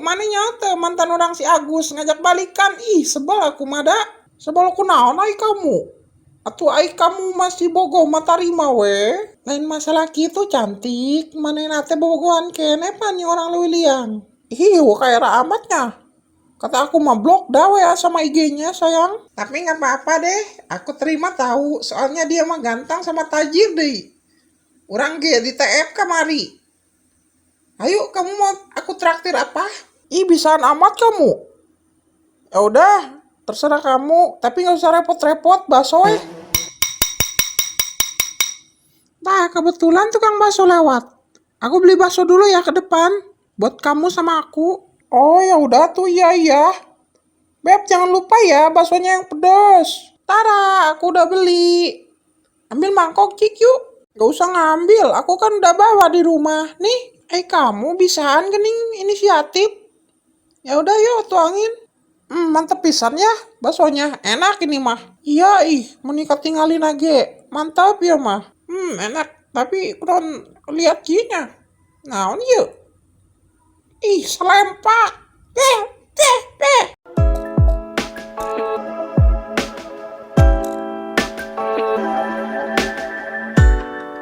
mana nyata mantan orang si Agus ngajak balikan. Ih, sebel aku mada. Sebel aku naon ai kamu. Atuh ai kamu masih bogoh matarima we. Lain masalah gitu cantik. Mana nate bogohan kene pan nih orang Lewiliang. Ih, kayak amatnya. Kata aku mah blok dah ya sama IG-nya sayang. Tapi nggak apa-apa deh. Aku terima tahu. Soalnya dia mah ganteng sama tajir deh. Orang ge di TF kamari. Ayo kamu mau aku traktir apa? Ih bisaan amat kamu. Ya udah, terserah kamu. Tapi nggak usah repot-repot, bakso eh. Nah kebetulan tukang bakso lewat. Aku beli bakso dulu ya ke depan. Buat kamu sama aku. Oh ya udah tuh iya. Beb jangan lupa ya baksonya yang pedas. Tara, aku udah beli. Ambil mangkok cik yuk. Gak usah ngambil, aku kan udah bawa di rumah. Nih, kamu bisaan gening inisiatif. Ya udah yuk tuangin. Mantep pisan ya baksonya. Enak ini mah. Iya menikah tinggalin aja. Mantap ya mah. Enak. Tapi kurang lihat kinya. Naon yuk. Selempak. Teh.